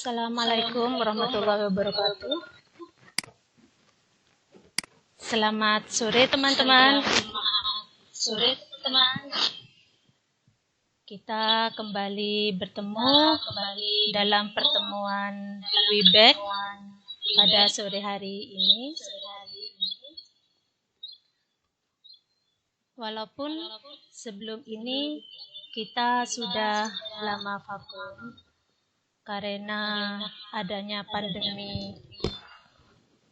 Assalamualaikum warahmatullahi wabarakatuh. Selamat sore teman-teman. Kita kembali bertemu dalam pertemuan WeBack pada sore hari ini. Walaupun sebelum ini kita sudah lama vakum karena adanya pandemi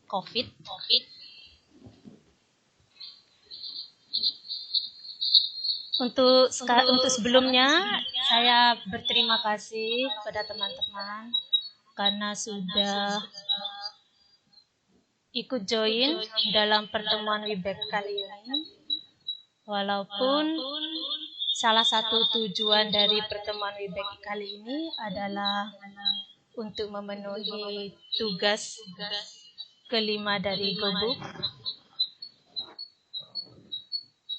COVID. Untuk sebelumnya, saya berterima kasih kepada teman-teman karena sudah ikut join dalam pertemuan WeBack kali ini. Walaupun salah satu tujuan dari pertemuan WeBack kali ini adalah untuk memenuhi tugas kelima dari Gobuk.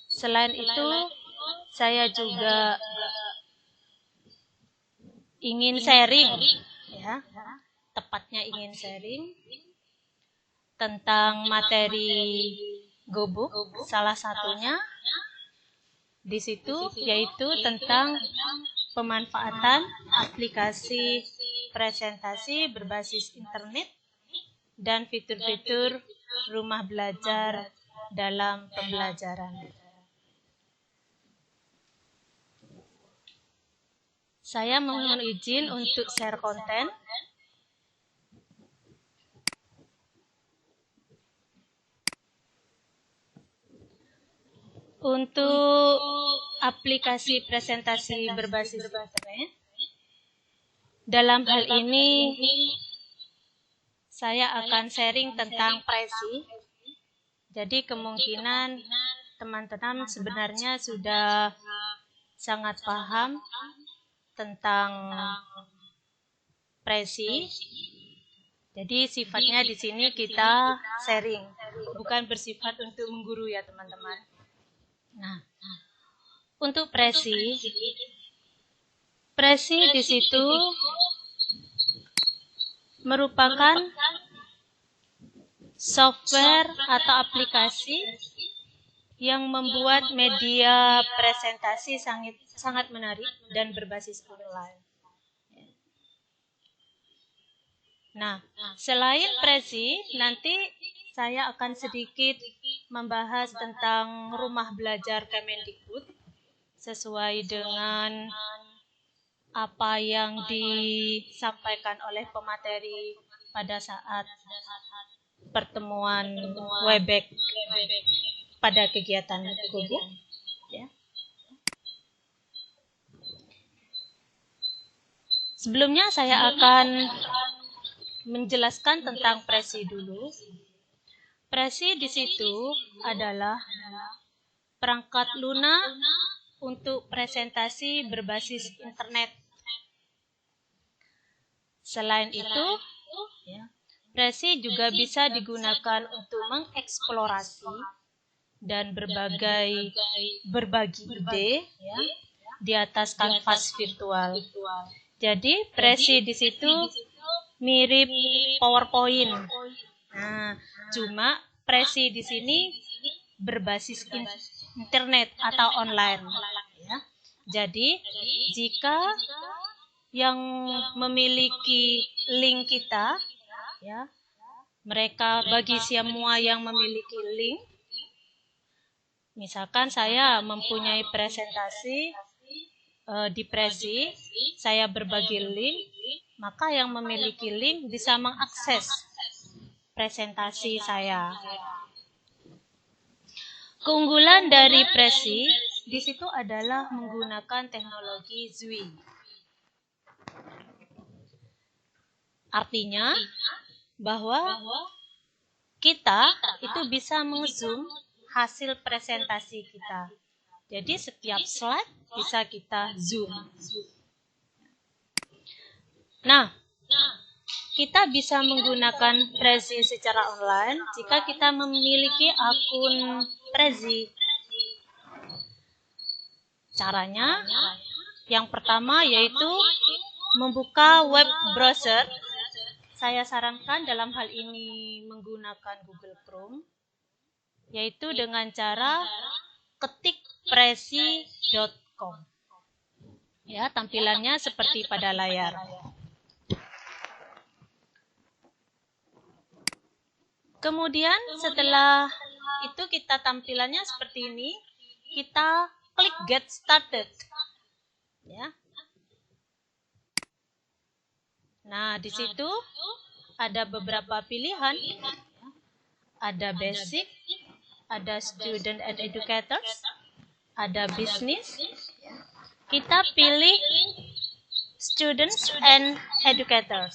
Selain itu, saya juga ingin sharing, tepatnya ingin sharing tentang materi Gobuk, salah satunya di situ yaitu tentang pemanfaatan aplikasi presentasi berbasis internet dan fitur-fitur rumah belajar dalam pembelajaran. Saya mohon izin untuk share konten. Untuk aplikasi presentasi berbasis internet, dalam hal ini saya akan sharing tentang Prezi. Jadi kemungkinan teman-teman sebenarnya sudah sangat paham tentang Prezi. Jadi sifatnya di sini kita sharing, bukan bersifat untuk mengguru ya teman-teman. Nah, untuk Prezi di situ merupakan software atau aplikasi yang membuat media presentasi sangat menarik dan berbasis online. Nah, selain Prezi, nanti saya akan sedikit membahas tentang rumah belajar Kemendikbud sesuai dengan apa yang disampaikan oleh pemateri pada saat pertemuan WeBack pada kegiatan Gobuk. Ya. Sebelumnya saya akan menjelaskan tentang Prezi dulu. Prezi di situ adalah perangkat lunak untuk presentasi berbasis internet. Selain itu, Prezi juga bisa digunakan untuk mengeksplorasi dan berbagi ide di atas kanvas virtual. Jadi Prezi di situ mirip PowerPoint. Nah, cuma Prezi di sini berbasis internet atau online. Ya. Jadi, jika yang memiliki link kita, mereka bagi semua yang memiliki link, misalkan saya mempunyai presentasi di Prezi, saya berbagi link, maka yang memiliki link bisa mengakses presentasi saya. Keunggulan dari Prezi di situ adalah menggunakan teknologi Zway. Artinya bahwa kita itu bisa meng-zoom hasil presentasi kita. Jadi setiap slide bisa kita zoom. Nah, kita bisa menggunakan Prezi secara online jika kita memiliki akun Prezi. Caranya yang pertama yaitu membuka web browser, saya sarankan dalam hal ini menggunakan Google Chrome, yaitu dengan cara ketik presi.com. Ya, tampilannya seperti pada layar. Kemudian setelah itu kita tampilannya seperti ini, kita klik Get Started. Ya. Nah, di situ ada beberapa pilihan. Ada Basic, ada Student and Educators, ada Business. Kita pilih Students and Educators.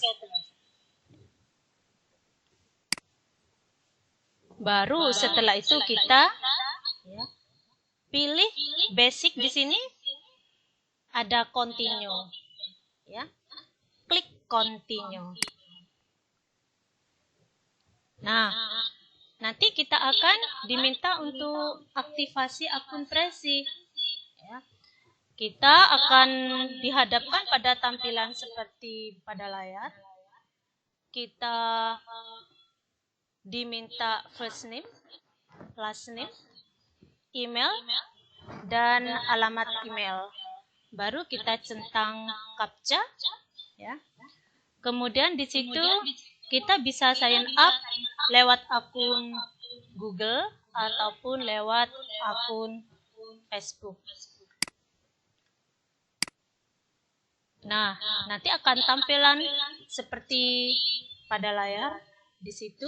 Baru setelah itu kita pilih Basic di sini. Ada Continue. Ya. Klik Continue. Nah, nanti kita akan diminta untuk aktivasi akun Presi. Ya. Kita akan dihadapkan pada tampilan seperti pada layar. Kita diminta first name, last name, email, dan alamat email. Baru kita centang CAPTCHA. Ya. Kemudian di situ kita bisa sign up lewat akun Google ataupun lewat akun Facebook. Nah, nanti akan tampilan seperti pada layar. Di situ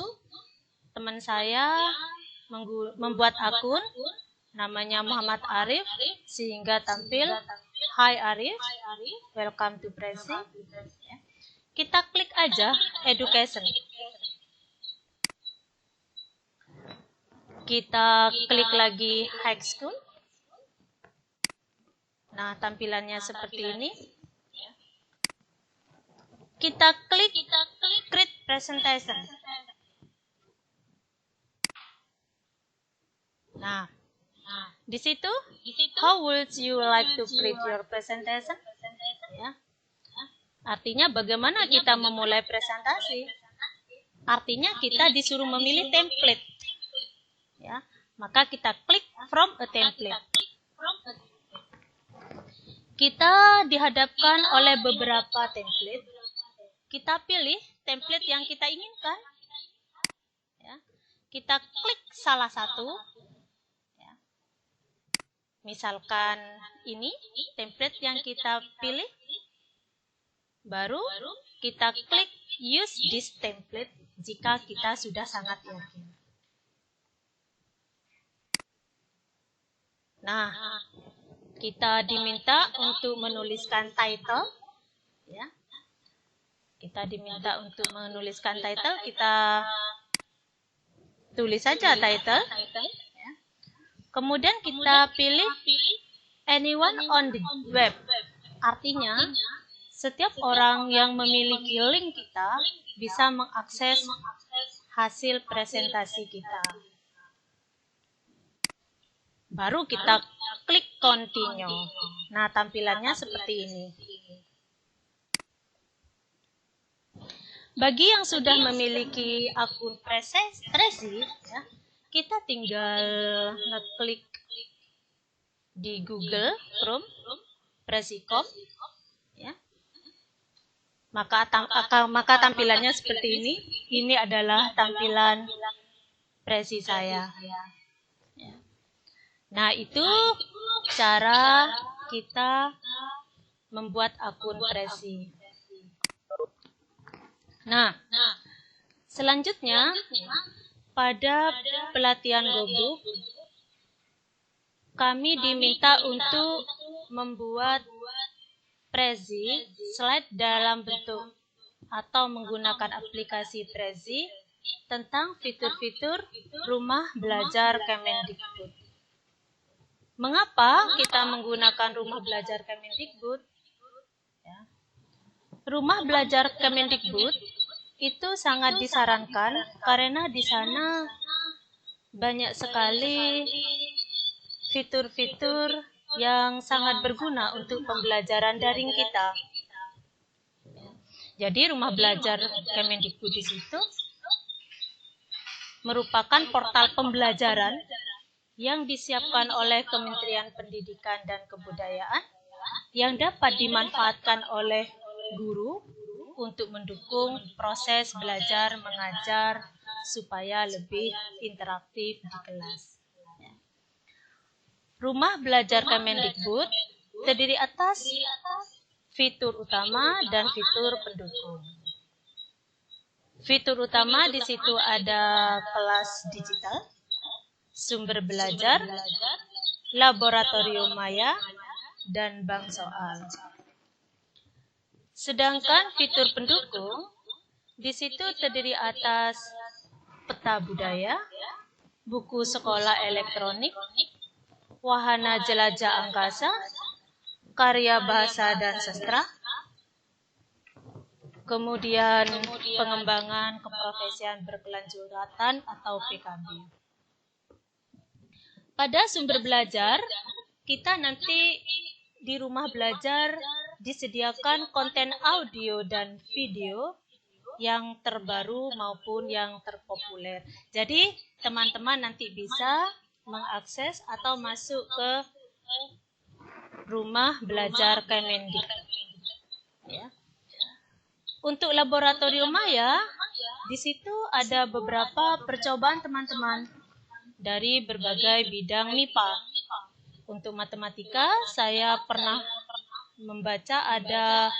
teman saya membuat akun, namanya Muhammad Arif, sehingga tampil Hi Arif, welcome to Presi. Kita klik aja Education. Kita klik lagi High School. Nah, tampilannya seperti ini. Kita klik Create Presentation. Nah, di situ, how would you like to create your presentation? Ya. Artinya bagaimana kita memulai presentasi? Artinya kita disuruh memilih template. Ya, maka kita klik From a Template. Kita dihadapkan oleh beberapa template. Kita pilih template yang kita inginkan. Ya. Kita klik salah satu. Ya. Misalkan ini template yang kita pilih. Baru kita klik Use this template jika kita sudah sangat yakin. Nah, kita diminta untuk menuliskan title. Ya. Kita diminta untuk menuliskan title, kita tulis saja title. Ya. Kemudian kita pilih anyone on the web. Artinya, setiap orang yang memiliki link kita bisa mengakses hasil presentasi kita. Baru kita klik Continue. Nah, tampilannya seperti ini. Bagi yang sudah memiliki akun Presi, ya, kita tinggal ngeklik di Google Chrome, Presi.com, ya. Maka tampilannya seperti ini. Ini adalah tampilan Presi saya. Ya. Nah, itu cara kita membuat akun Presi. Nah, selanjutnya pada pelatihan Gobuk, kami diminta untuk membuat Prezi slide dalam bentuk atau menggunakan aplikasi Prezi tentang fitur-fitur rumah belajar Kemendikbud. Mengapa kita menggunakan rumah belajar Kemendikbud? Ya. Rumah belajar Kemendikbud itu sangat disarankan karena di sana banyak sekali fitur-fitur yang sangat berguna untuk pembelajaran daring kita. Jadi rumah belajar Kemendikbud di situ merupakan portal pembelajaran yang disiapkan oleh Kementerian Pendidikan dan Kebudayaan yang dapat dimanfaatkan oleh guru untuk mendukung proses belajar mengajar supaya lebih interaktif di kelas. Rumah belajar Kemendikbud terdiri atas fitur utama dan fitur pendukung. Fitur utama di situ ada kelas digital, sumber belajar, laboratorium maya, dan bank soal. Sedangkan fitur pendukung di situ terdiri atas peta budaya, buku sekolah elektronik, wahana jelajah angkasa, karya bahasa dan sastra, kemudian pengembangan keprofesian berkelanjutan atau PKB. Pada sumber belajar, kita nanti di rumah belajar disediakan konten audio dan video yang terbaru maupun yang terpopuler. Jadi teman-teman nanti bisa mengakses atau masuk ke rumah belajar Kemendikbud. Ya. Untuk laboratorium maya, di situ ada beberapa percobaan teman-teman dari berbagai bidang MIPA. Untuk matematika, saya pernah membaca ada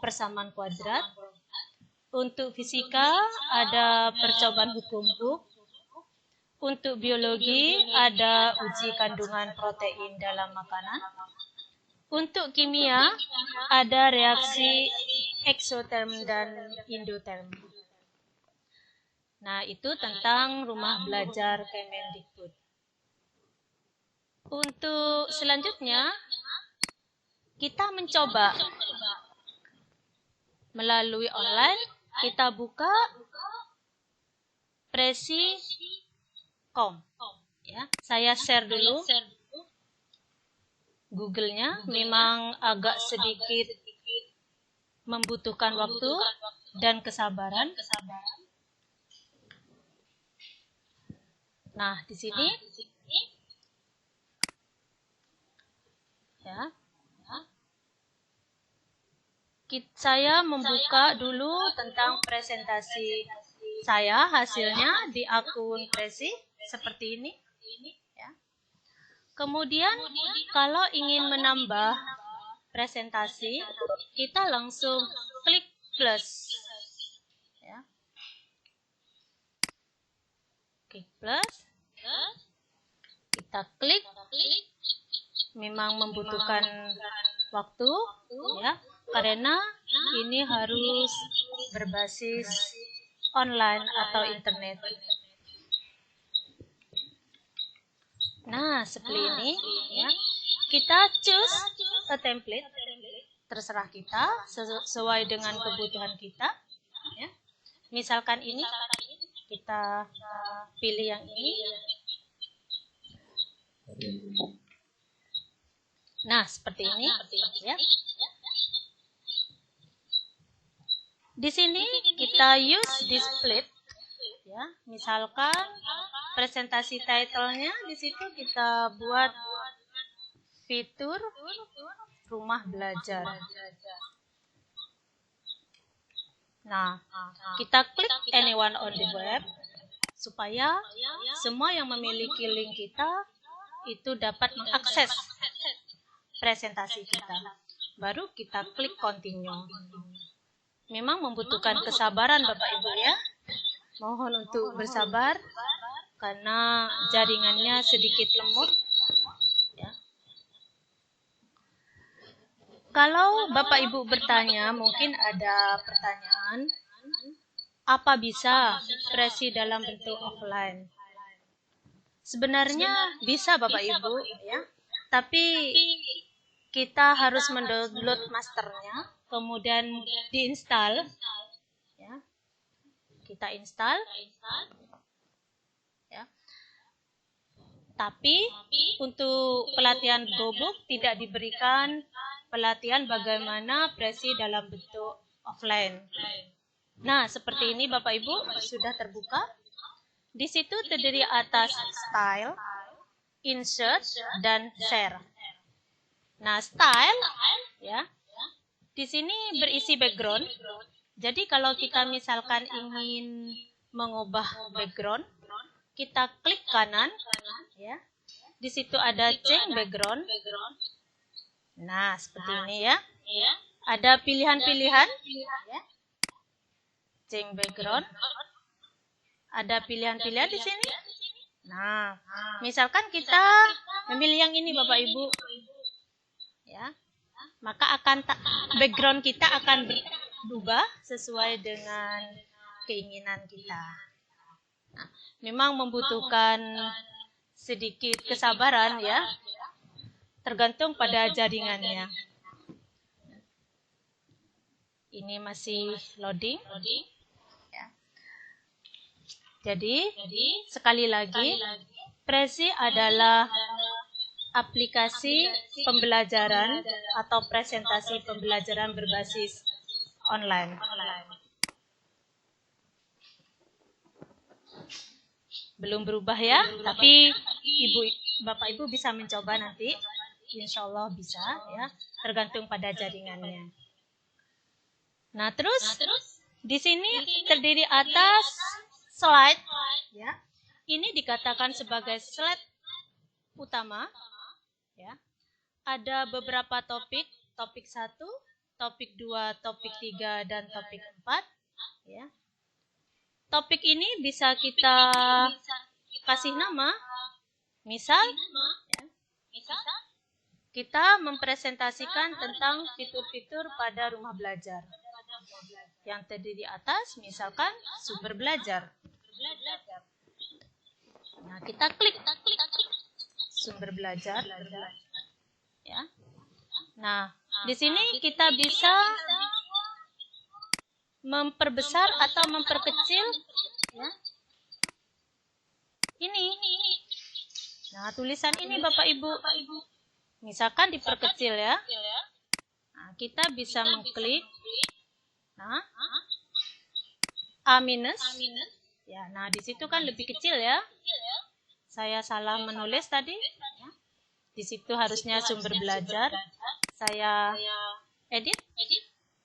persamaan kuadrat. Untuk fisika, ada percobaan hukum. Untuk biologi, ada uji kandungan protein dalam makanan. Untuk kimia, ada reaksi eksoterm dan endoterm. Nah, itu tentang rumah belajar Kemendikbud. Untuk selanjutnya, kita mencoba melalui online, kita buka presi.com. Ya, saya share dulu. Google-nya memang agak sedikit membutuhkan waktu dan kesabaran. Nah, di sini ya. Saya membuka dulu tentang presentasi saya, hasilnya di akun Presi seperti ini. Ya. Kemudian kalau ingin menambah presentasi, kita langsung klik plus. Ya. Klik plus. Kita klik. Memang membutuhkan waktu, ya, karena ini harus berbasis online atau internet. Nah, seperti ini, ya. Kita choose a template, terserah kita, sesuai dengan kebutuhan kita. Ya. Misalkan ini, kita pilih yang ini. Nah, seperti ini, ya. Di sini kita use display, ya. Misalkan presentasi title-nya di situ kita buat fitur rumah belajar. Nah, kita klik anyone on the web supaya semua yang memiliki link kita itu dapat mengakses presentasi kita. Baru kita klik continue. Memang membutuhkan kesabaran Bapak Ibu ya. Mohon untuk bersabar karena jaringannya sedikit lemot. Ya. Kalau Bapak Ibu bertanya, mungkin ada pertanyaan, apa bisa Presi dalam bentuk offline? Sebenarnya bisa Bapak Ibu, ya. Tapi kita harus mendownload masternya, kemudian diinstal. Ya. Kita install. Ya. Tapi untuk pelatihan GoBook tidak diberikan pelatihan bagaimana Presi dalam bentuk offline. Nah, seperti ini Bapak Ibu sudah terbuka. Di situ terdiri atas style, insert, dan share. Nah, style ya. Di sini berisi background. Jadi kalau kita misalkan ingin mengubah background, kita klik kanan ya. Di situ ada change background. Nah, seperti ini ya. Ada pilihan-pilihan ya. Change background. Ada pilihan-pilihan di sini. Nah, misalkan kita memilih yang ini Bapak Ibu. Ya. Maka background kita akan berubah sesuai dengan keinginan kita. Nah, memang membutuhkan sedikit kesabaran ya. Tergantung pada jaringannya. Ini masih loading. Ya. Jadi, sekali lagi, Prezi adalah aplikasi pembelajaran atau presentasi pembelajaran berbasis online. Belum berubah ya, tapi Bapak Ibu bisa mencoba nanti. Insya Allah bisa ya, tergantung pada jaringannya. Nah, terus di sini terdiri atas slide ya. Ini dikatakan sebagai slide utama ya. Ada beberapa topik 1, topik 2, topik 3 dan topik 4 ya. Topik ini bisa kita kasih nama. Misal ya. Kita mempresentasikan tentang fitur-fitur pada rumah belajar. Yang terdiri atas misalkan sumber belajar. Nah, kita klik sumber belajar ya. Nah, di sini kita bisa memperbesar atau memperkecil ya. Ini. Nah, tulisan ini Bapak Ibu. Misalkan diperkecil ya. Nah, kita bisa mengklik. Nah, A-. Ya, nah di situ kan lebih kecil ya. Saya salah menulis tadi. Ya. Di situ harusnya sumber belajar. Saya edit.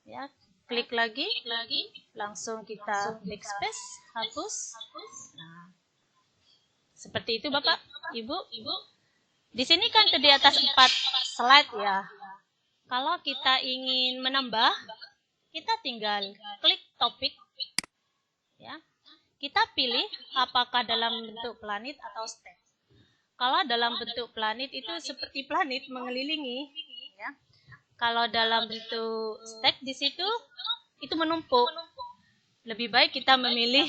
Ya, klik lagi. Langsung kita backspace, hapus. Nah, seperti itu Bapak, Ibu. Di sini kan terdiri atas 4 slide ya. Kalau kita ingin menambah, kita tinggal klik topik. Ya. Kita pilih apakah dalam bentuk planet atau stack. Kalau dalam bentuk planet itu seperti planet mengelilingi. Ya. Kalau dalam bentuk stack di situ itu menumpuk. Lebih baik kita memilih,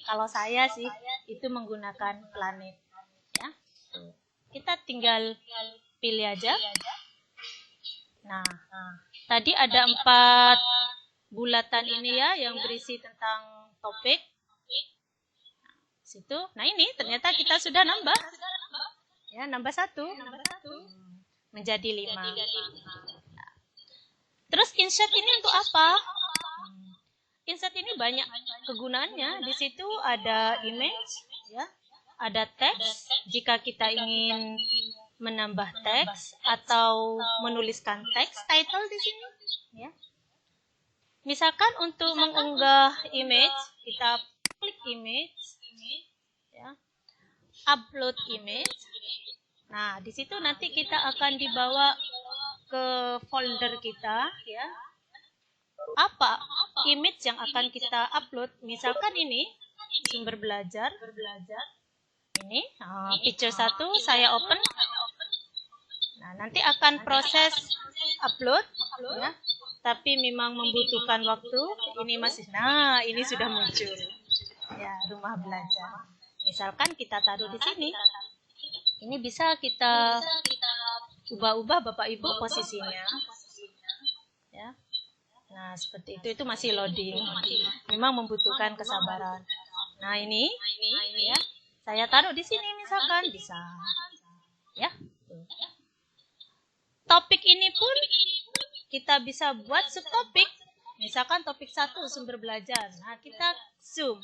kalau saya sih, itu menggunakan planet. Ya. Kita tinggal pilih aja. Nah, tadi ada 4 bulatan ini ya yang berisi tentang topik. Situ. Nah, ini ternyata kita sudah nambah. Ya, nambah 1. Menjadi 5. Terus insert ini untuk apa? Insert ini banyak kegunaannya. Di situ ada image ya. Ada teks, jika kita ingin menambah teks atau menuliskan teks, title di sini. Ya. Misalkan untuk mengunggah image, kita klik image, ya. Upload image. Nah, di situ nanti kita akan dibawa ke folder kita, ya. Apa image yang akan kita upload? Misalkan ini sumber belajar. Ini picture 1 saya open. Nah, nanti akan proses upload ya. Tapi memang membutuhkan waktu. Ini masih ini sudah muncul. Ya, rumah belajar. Misalkan kita taruh di sini. Ini bisa kita ubah-ubah Bapak Ibu posisinya. Ya. Nah, seperti itu masih loading. Memang membutuhkan kesabaran. Nah, ini ya. Saya taruh di sini misalkan bisa. Ya. Topik ini pun kita bisa buat subtopik. Misalkan topik 1 sumber belajar. Nah, kita Zoom.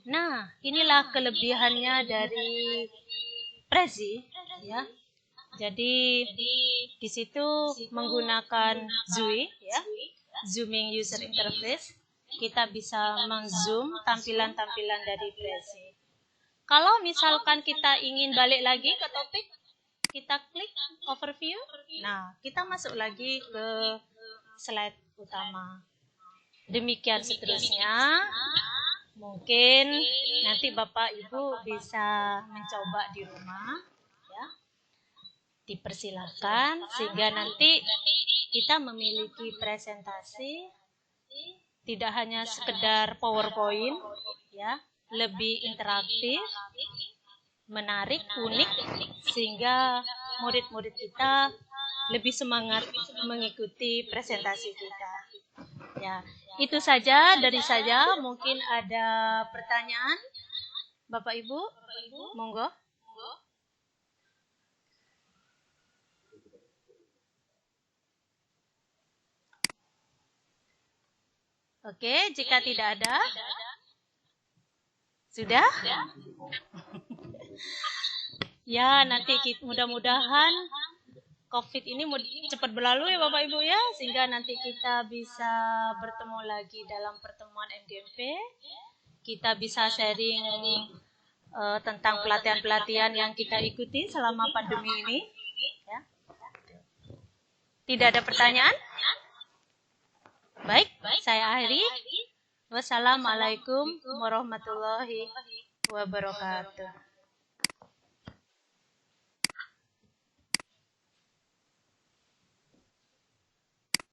Nah, inilah kelebihannya dari Prezi, ya. Jadi di situ menggunakan ZUI, ya, Zooming User Interface, kita bisa meng-zoom tampilan-tampilan dari Prezi. Kalau misalkan kita ingin balik lagi ke topik, kita klik overview. Nah, kita masuk lagi ke slide utama. Demikian seterusnya. Mungkin nanti Bapak Ibu bisa mencoba di rumah, ya. Dipersilahkan sehingga nanti kita memiliki presentasi tidak hanya sekedar PowerPoint, ya, lebih interaktif, menarik, unik, sehingga murid-murid kita lebih semangat mengikuti presentasi kita. Ya, itu saja dari saya. Mungkin ada pertanyaan, Bapak Ibu, monggo. Oke, jika tidak ada, sudah? Ya, nanti mudah-mudahan COVID ini cepat berlalu ya Bapak Ibu ya, sehingga nanti kita bisa bertemu lagi dalam pertemuan MGMP. Kita bisa sharing tentang pelatihan-pelatihan yang kita ikuti selama pandemi ini. Ya. Tidak ada pertanyaan? Baik, saya akhiri. Wassalamualaikum warahmatullahi wabarakatuh.